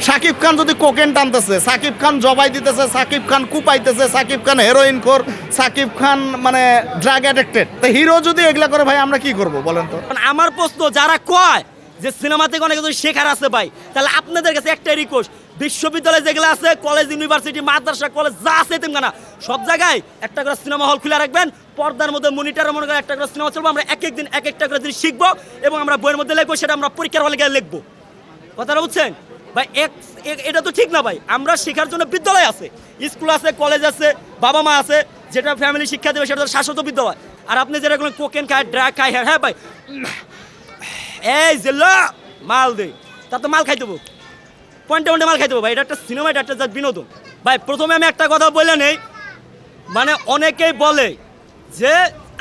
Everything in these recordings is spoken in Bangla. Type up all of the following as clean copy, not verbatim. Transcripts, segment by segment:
সাকিব খান যদি কোকেন টানতেছে, সাকিব খান জবাই দিতেছে, সাকিব খান কুপাইতেছে, সাকিব খান হেরোইন খোর, সাকিব খান মানে ড্রাগ অ্যাডিক্টেড, তো হিরো যদি এগুলা করে ভাই আমরা কি করব বলেন তো? আমার প্রশ্ন, যারা কয় যে সিনেমা থেকে অনেক কিছু শেখার আছে ভাই, তাহলে আপনাদের কাছে একটাই রিকোয়েস্ট, বিশ্ববিদ্যালয় যেগুলো আছে, কলেজ, ইউনিভার্সিটি, মাদ্রাসা, কলেজ যা আছে তেমন সব জায়গায় একটা করে সিনেমা হল খুলে রাখবেন, পর্দার মধ্যে মনিটরের মনে করে একটা করে সিনেমা চলবো, আমরা এক এক দিন এক একটা করে জিনিস শিখবো এবং আমরা বইয়ের মধ্যে লিখবো, সেটা আমরা পরীক্ষার হলে গিয়ে লিখবো। কথাটা বুঝছেন ভাই? এটা তো ঠিক না ভাই। আমরা শেখার জন্য বিদ্যালয় আছে, স্কুল আছে, কলেজ আছে, বাবা মা আছে, যেটা ফ্যামিলি শিক্ষা দেবে, সেটা শাশ্বত বিদ্যালয়। আর আপনি যেটা কোকেন খায়, ড্রাগ খায়, হ্যাঁ ভাই, এই যে মাল দে, তা তো মাল খাই দেবো, পয়েন্টে পয়েন্টে মাল খাই দেবো ভাই। এটা একটা সিনেমা, এটা একটা বিনোদন ভাই। প্রথমে আমি একটা কথা বলে নেই, মানে অনেকেই বলে যে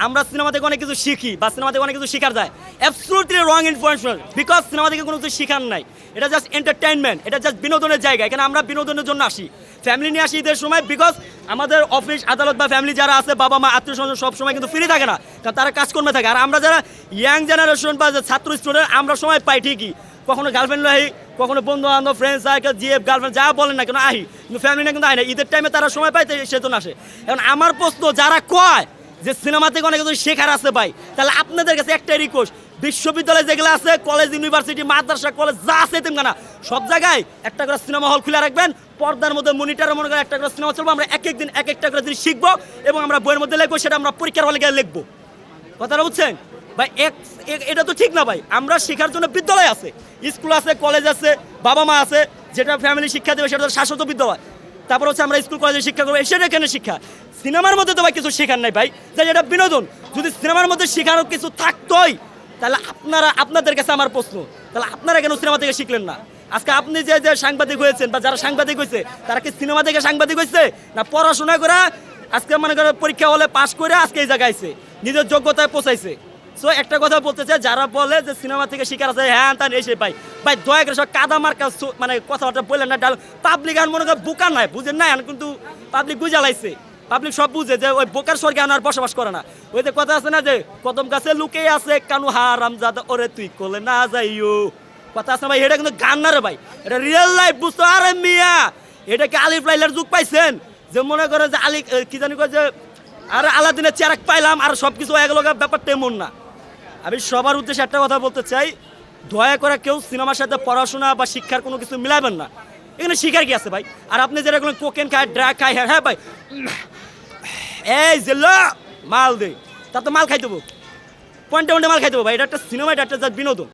আমরা সিনেমা থেকে অনেক কিছু শিখি বা সিনেমা থেকে অনেক কিছু শেখার যায়। Absolutely wrong information, because cinema থেকে কোনো কিছু শেখার নাই। এটা জাস্ট এন্টারটেইনমেন্ট, এটা জাস্ট বিনোদনের জায়গা। এখানে আমরা বিনোদনের জন্য আসি, ফ্যামিলি নিয়ে আসি ঈদের সময়, বিকজ আমাদের অফিস আদালত বা ফ্যামিলি যারা আছে, বাবা মা, আত্মীয় স্বজন সব সময় কিন্তু ফ্রি থাকে না, কারণ তারা কাজকর্মে থাকে। আর আমরা যারা ইয়াং জেনারেশন বা ছাত্র স্টুডেন্ট, আমরা সময় পাই ঠিকই, কখনো গার্লফ্রেন্ড আহি, কখনো বন্ধু বান্ধব, ফ্রেন্ড সার্কেল, জিএফ, গার্লফ্রেন্ড যা বলেন না কেন আহি, কিন্তু ফ্যামিলি না কিন্তু আহি না। ঈদের টাইমে তারা সময় পায়, সেজন্য আসে। এখন আমার প্রশ্ন, যারা কয় যে সিনেমা থেকে অনেক কিছু শেখার আছে ভাই, তাহলে আপনাদের কাছে একটাই রিকোয়েস্ট, বিশ্ববিদ্যালয় যেগুলো আছে, কলেজ, ইউনিভার্সিটি, মাদ্রাসা, কলেজ যা আছে তেমন সব জায়গায় একটা করে সিনেমা হল খুলে রাখবেন, পর্দার মধ্যে মনিটরের মনে করে একটা করে সিনেমা চলবো, আমরা এক এক দিন এক একটা করে জিনিস শিখবো এবং আমরা বইয়ের মধ্যে লিখবো, সেটা আমরা পরীক্ষার হলে গিয়ে লিখবো। কথাটা বুঝছেন ভাই? এটা তো ঠিক না ভাই। আমরা শেখার জন্য বিদ্যালয় আছে, স্কুল আছে, কলেজ আছে, বাবা মা আছে, যেটা ফ্যামিলি শিক্ষা দেবে, সেটা শাশ্বত বিদ্যালয়। তারপর হচ্ছে আমরা স্কুল কলেজে শিক্ষা করবো, সেটা এখানে শিক্ষা। সিনেমার মধ্যে তো ভাই কিছু শেখার নাই ভাই, যে এটা বিনোদন। যদি সিনেমার মধ্যে শেখারও কিছু থাকতোই, তাহলে আপনাদের কাছে আমার প্রশ্ন, তাহলে আপনারা কেন সিনেমা থেকে শিখলেন না? আজকে আপনি যে সাংবাদিক হয়েছেন বা যারা সাংবাদিক হয়েছে, তারা কি সিনেমা থেকে সাংবাদিক হয়েছে, না পড়াশোনা করে আজকে মনে করে পরীক্ষা হলে পাশ করে আজকে এই জায়গায় আইছে, নিজের যোগ্যতায় পৌঁছাইছে? সো একটা কথা বলতে চাই, যারা বলে যে সিনেমা থেকে শিকার আছে, হ্যাঁ তা এসে পাই ভাই, দয়া করে সব কাদা মার্কা মানে কথাবার্তা বললেন না। পাবলিক আর মনে করে বোকা নাই, বুঝেন না? কিন্তু পাবলিক বুঝা লাইছে, পাবলিক সব বুঝে যে ওই বোকার স্বর্গে আর বসবাস করে না। ওই যে কথা আছে না, যে কদম গাছে লুকে আছে কানু হারাম জাদা, ওরে তুই কোলে না যাইও, কথা আছে ভাই। এটা কিন্তু গান না রে ভাই, এটা রিয়েল লাইফ, বুঝতো? আরে মিয়া, এটা কি আলিফ লাইলার যুগ পাইছেন? যে মনে করে যে আলি কি জানি যে আরে আলাদিনের চেরাক পাইলাম আর সব কিছু হয়ে গেল, ব্যাপারটা এমন না। আমি সবার উদ্দেশ্যে একটা কথা বলতে চাই, দয়া করে কেউ সিনেমার সাথে পড়াশোনা বা শিক্ষার কোনো কিছু মিলাবেন না। এখানে শিখার কি আছে ভাই? আর আপনি যেটা কোকেন খায়, ড্রাগ খায়, হ্যাঁ ভাই, এই যে মাল দে, তা তো মাল খাই দেবো, পয়েন্টে পয়েন্টে মাল খাই দেবো ভাই। এটা একটা সিনেমা, এটা একটা বিনোদন।